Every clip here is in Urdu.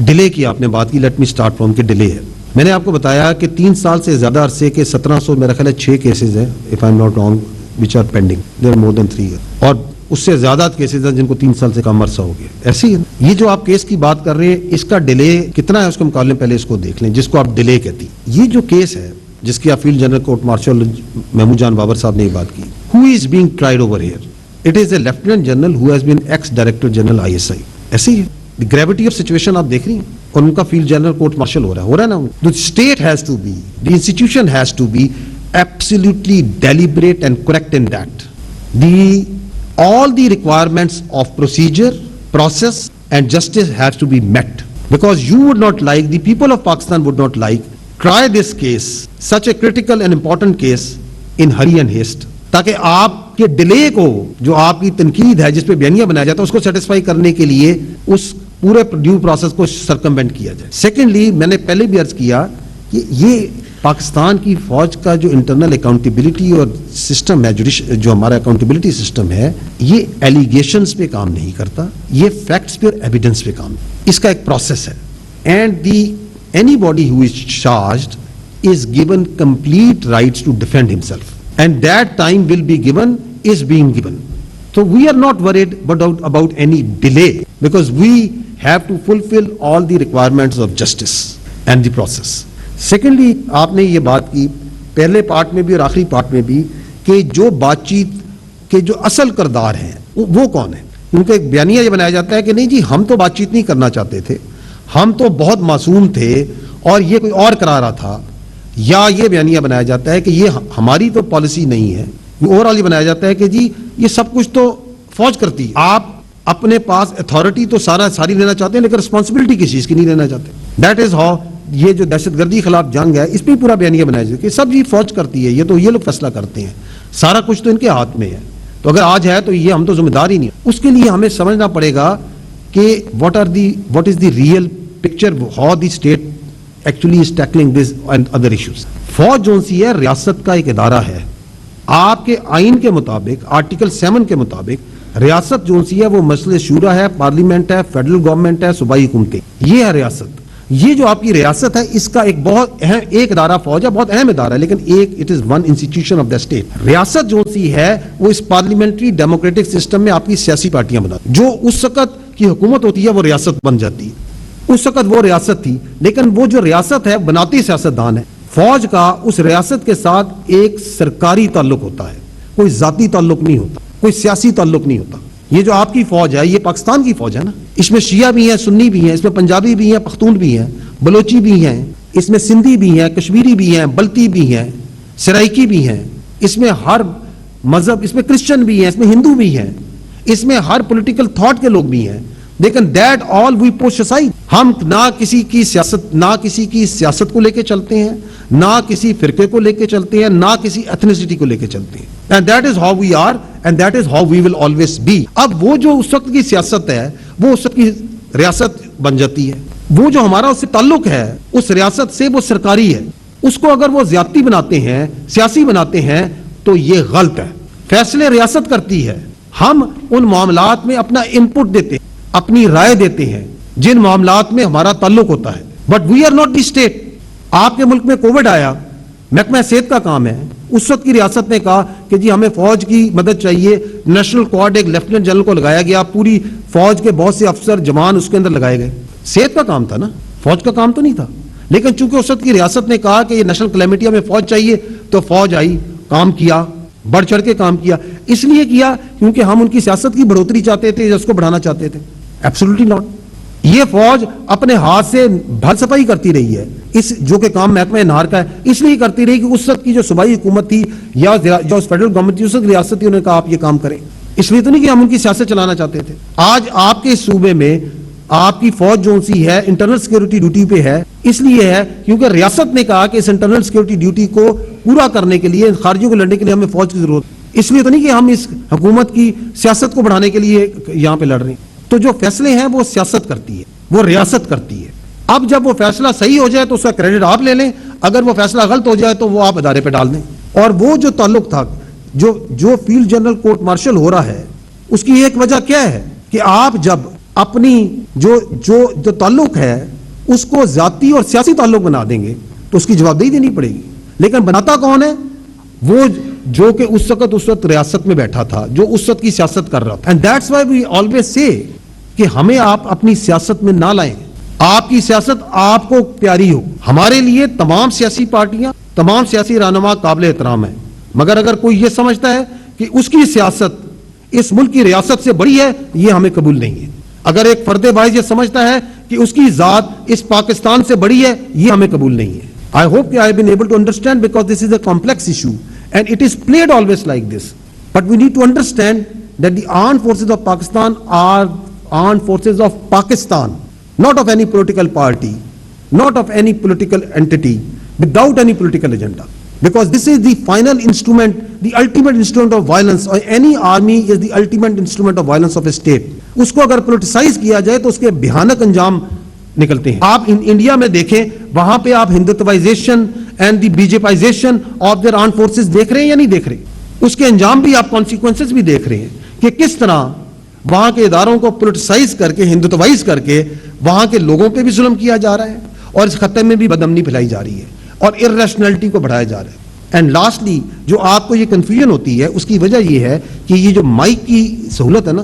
ڈیلے کی آپ نے بات کی, لیٹ می اسٹارٹ فرام کہ ڈیلے ہے. میں نے آپ کو بتایا کہ 3 سال سے زیادہ عرصے کے 1700 میرا خیال ہے 6 کیسز ہیں, if I am not wrong, which are pending, they are more than 3 year, اور اس سے زیادہ کیسز ہیں جن کو 3 سال سے کم عرصہ ہو گیا. ایسے ہی یہ جو آپ کیس کی بات کر رہے ہیں, اس کا ڈیلے کتنا ہے اس کے مقابلے پہلے اس کو دیکھ لیں, جس کو آپ ڈیلے کہتی. یہ جو کیس ہے جس کی آپ field general court martial Mahmood Jan Babar sahib نے یہ بات کی, who is being tried over here, it is a lieutenant general who has been ex director general ISI. ایسے ہی ہے, گریوٹی آف سچویشن آپ دیکھ رہی ہیں, اور ان کا فیلڈ جنرل کورٹ مارشل ہو رہا ہے نا. The state has to be, the institution has to be absolutely deliberate and correct in that. All the requirements of procedure, process and justice has to be met. Because you would not like, the people of Pakistan would not like, try this case, such a critical and important case, in hurry and haste. تاکہ آپ کے ڈیلے کو, جو آپ کی تنقید ہے جس پہ بیانیہ بنایا جاتا ہے, اس کو سیٹسفائی کرنے کے لیے اس پورے ڈیو پروسیس کو سرکموینٹ کیا جائے. سیکنڈلی, میں نے پہلے بھی عرض کیا کہ یہ پاکستان کی فوج کا جو انٹرنل اکاؤنٹیبلٹی اور سسٹم ہے, جو ہمارا اکاؤنٹیبلٹی سسٹم ہے, یہ ایلیگیشنز پہ کام نہیں کرتا, یہ فیکٹس پہ اور ایویڈنس پہ کام. اس کا ایک پروسیس ہے, and anybody who is charged is given complete rights to defend himself, and that time will be given, is being given. So we are not worried about any delay, because we have to fulfill all the requirements of justice and the process. Secondly, آپ نے یہ بات کی پہلے پارٹ میں بھی اور آخری پارٹ میں بھی, کہ جو بات چیت کے جو اصل کردار ہیں وہ کون ہیں. کیونکہ ایک بیانیہ یہ بنایا جاتا ہے کہ نہیں جی ہم تو بات چیت نہیں کرنا چاہتے تھے, ہم تو بہت معصوم تھے اور یہ کوئی اور کرا رہا تھا, یا یہ بیانیہ بنایا جاتا ہے کہ یہ ہماری تو پالیسی نہیں ہے. اوور آل یہ بنایا جاتا ہے کہ جی یہ سب کچھ تو فوج کرتی ہے, آپ اپنے پاس اتھارٹی تو ساری لینا چاہتے ہیں لیکن رسپانسبلٹی کسی چیز کی نہیں لینا چاہتے. دیٹ از ہاؤ یہ جو دہشت گردی خلاف جنگ ہے, اس پہ پورا بیانیہ بنایا جاتا ہے کہ سب یہ فوج کرتی ہے, یہ لوگ فیصلہ کرتے ہیں, سارا کچھ تو ان کے ہاتھ میں ہے, تو اگر آج ہے تو یہ ہم تو ذمہ دار ہی نہیں. اس کے لیے ہمیں سمجھنا پڑے گا کہ what is the real picture, how the state actually is tackling this and other issues. فوج جو سی ہے ریاست کا ایک ادارہ ہے. آپ کے آئین کے مطابق, آرٹیکل 7 کے مطابق, ریاست جو سی ہے وہ مجلس شورا ہے, پارلیمنٹ ہے, فیڈرل گورنمنٹ ہے, صوبائی حکومتیں, یہ ہے ریاست. یہ جو آپ کی ریاست ہے اس کا ایک بہت اہم ایک ادارہ فوج ہے, بہت اہم ادارہ ہے, لیکن it is one institution of the state. ریاست جو سی ہے وہ اس پارلیمنٹری ڈیموکریٹک سسٹم میں آپ کی سیاسی پارٹیاں بناتی, جو اس وقت کی حکومت ہوتی ہے وہ ریاست بن جاتی ہے. اس وقت وہ ریاست تھی, لیکن وہ جو ریاست ہے بناتی سیاستدان ہے. فوج کا اس ریاست کے ساتھ ایک سرکاری تعلق ہوتا ہے, کوئی ذاتی تعلق نہیں ہوتا, کوئی سیاسی تعلق نہیں ہوتا. یہ جو آپ کی فوج ہے یہ پاکستان کی فوج ہے نا, اس میں شیعہ بھی ہیں, سنی بھی ہیں, اس میں پنجابی بھی ہیں, پختون بھی ہیں, بلوچی بھی ہیں, اس میں سندھی بھی ہیں, کشمیری بھی ہیں, بلتی بھی ہیں, سرائکی بھی ہیں, اس میں ہر مذہب, اس میں کرسچن بھی ہیں, اس میں ہندو بھی ہیں, اس میں ہر پولیٹیکل تھاٹ کے لوگ بھی ہیں. لیکن دیٹ آل وی پوش اسائڈ. ہم نہ کسی کی سیاست کو لے کے چلتے ہیں, نہ کسی فرقے کو لے کے چلتے ہیں, نہ کسی ایتھنیسٹی کو لے کے چلتے ہیں. And that is how we are and that is how we will always be. اب وہ جو اس وقت کی سیاست ہے وہ اس وقت کی ریاست بن جاتی ہے. وہ جو ہمارا اس سے تعلق ہے اس ریاست سے وہ سرکاری ہے. اس کو اگر وہ زیادتی بناتے ہیں, سیاسی بناتے ہیں, تو یہ غلط ہے. فیصلے ریاست کرتی ہے, ہم ان معاملات میں اپنا انپٹ دیتے ہیں, اپنی رائے دیتے ہیں جن معاملات میں ہمارا تعلق ہوتا ہے. But we are not the state. آپ کے ملک میں کووڈ آیا, محکمہ صحت کا کام ہے, اس وقت کی ریاست نے کہا کہ جی ہمیں فوج کی مدد چاہیے, نیشنل کوارڈ ایک لیفٹیننٹ جنرل کو لگایا گیا, پوری فوج کے بہت سے افسر جوان اس کے اندر لگائے گئے. صحت کا کام تھا نا, فوج کا کام تو نہیں تھا. لیکن چونکہ اس وقت کی ریاست نے کہا کہ یہ نیشنل کلیمٹی ہمیں فوج چاہیے, تو فوج آئی, کام کیا, بڑھ چڑھ کے کام کیا. اس لیے کیا کیونکہ ہم ان کی سیاست کی بڑھوتری چاہتے تھے, اس کو بڑھانا چاہتے تھے. Absolutely not. یہ فوج اپنے ہاتھ سے بھر صفائی کرتی رہی ہے, اس جو کہ کام محکمہ انہار کا ہے, اس لیے کرتی رہی کہ اس وقت کی جو صوبائی حکومت تھی یا جو فیڈرل گورنمنٹ تھی, اس وقت ریاست تھی, انہوں نے کہا آپ یہ کام کریں. اس لیے تو نہیں کہ ہم ان کی سیاست چلانا چاہتے تھے. آج آپ کے صوبے میں آپ کی فوج جو سی ہے انٹرنل سیکورٹی ڈیوٹی پہ ہے, اس لیے ہے کیونکہ ریاست نے کہا کہ اس انٹرنل سیکورٹی ڈیوٹی کو پورا کرنے کے لیے, خارجیوں کو لڑنے کے لیے ہمیں فوج کی ضرورت. اس لیے تو نہیں کہ ہم اس حکومت کی سیاست کو بڑھانے کے لیے یہاں پہ لڑ رہے ہیں. تو جو فیصلے ہیں وہ سیاست کرتی ہے, وہ ریاست کرتی ہے. اب جب وہ فیصلہ صحیح ہو جائے تو اس کا کریڈٹ آپ لے لیں, اگر وہ فیصلہ غلط ہو جائے تو وہ آپ ادارے پہ ڈال دیں. اور وہ جو تعلق تھا, جو فیلڈ جنرل کورٹ مارشل ہو رہا ہے, اس کی ایک وجہ کیا ہے کہ آپ جب اپنی جو تعلق ہے اس کو ذاتی اور سیاسی تعلق بنا دیں گے تو اس کی جوابدہی دینی پڑے گی. لیکن بناتا کون ہے؟ وہ جو کہ اس وقت ریاست میں بیٹھا تھا, جو اس وقت کی سیاست کر رہا تھا. And that's why we always say کہ ہمیں آپ اپنی سیاست میں نہ لائیں, آپ کی سیاست آپ کو پیاری ہو. ہمارے لیے تمام سیاسی پارٹیاں, تمام سیاسی رہنما قابل احترام ہیں, مگر اگر کوئی یہ سمجھتا ہے کہ اس کی سیاست اس ملک کی ریاست سے بڑی ہے, یہ ہمیں قبول نہیں ہے. اگر ایک فرد باعث یہ سمجھتا ہے کہ اس کی ذات اس پاکستان سے بڑی ہے, یہ ہمیں قبول نہیں ہے. I hope I have been able to understand, because this is a complex issue and it is played always like this. But we need to understand that the armed forces of Pakistan are armed forces of Pakistan, not of any political party, not of any political entity, without any political agenda. Because this is the final instrument, the ultimate instrument of violence, or any army is the ultimate instrument of violence of a state. اس کو اگر پولیٹیسائز کیا جائے تو اس کے بھیانک انجام نکلتے ہیں. آپ انڈیا میں دیکھیں, وہاں پہ آپ Hindutvaization and the BJPization of their armed forces دیکھ رہے ہیں یا نہیں دیکھ رہے؟ اس کے انجام بھی آپ کانسیکوینسز بھی دیکھ رہے ہیں کہ کس طرح وہاں کے اداروں کو پولیٹیسائز کر کے, ہندوتوائز کر کے وہاں کے لوگوں پہ بھی ظلم کیا جا رہا ہے, اور اس خطے میں بھی بدامنی پھیلائی جا رہی ہے, اور ارریشنلٹی کو بڑھایا جا رہا ہے. اینڈ لاسٹلی جو آپ کو یہ کنفیوژن ہوتی ہے, اس کی وجہ یہ ہے کہ یہ جو مائک کی سہولت ہے نا,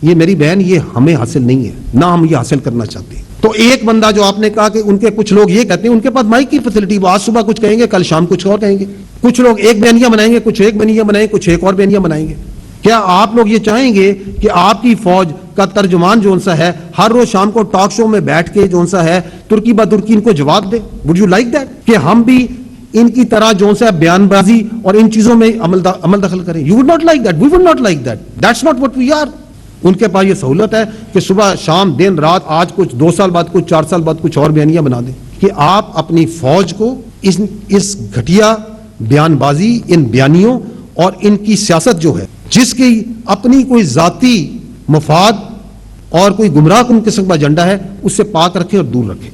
یہ میری بہن, یہ ہمیں حاصل نہیں ہے, نہ ہم یہ حاصل کرنا چاہتے ہیں. تو ایک بندہ جو آپ نے کہا کہ ان کے کچھ لوگ یہ کہتے ہیں ان کے پاس مائک کی فیسلٹی, وہ آج صبح کچھ کہیں گے, کل شام کچھ اور کہیں گے. کچھ لوگ ایک بیانیہ بنائیں گے, کچھ ایک بیانیہ بنائیں گے, کچھ ایک اور بیانیہ بنائیں گے. کیا آپ لوگ یہ چاہیں گے کہ آپ کی فوج کا ترجمان جو سا ہے ہر روز شام کو ٹاک شو میں بیٹھ کے جو سا ہے ترکی با ترکی ان کو جواب دے؟ وڈ یو لائک دیٹ کہ ہم بھی ان کی طرح جو سا بیان بازی اور ان چیزوں میں عمل دخل کریں؟ You would not like that, we would not like that, that's not what we are. ان کے پاس یہ سہولت ہے کہ صبح شام دن رات, آج کچھ 2 سال بعد کچھ 4 سال بعد کچھ اور بیانیاں بنا دیں. کہ آپ اپنی فوج کو اس گھٹیا بیان بازی, ان بیانیوں اور ان کی سیاست جو ہے جس کی اپنی کوئی ذاتی مفاد اور کوئی گمراہ کن قسم کا ایجنڈا ہے, اس سے پاک رکھیں اور دور رکھیں.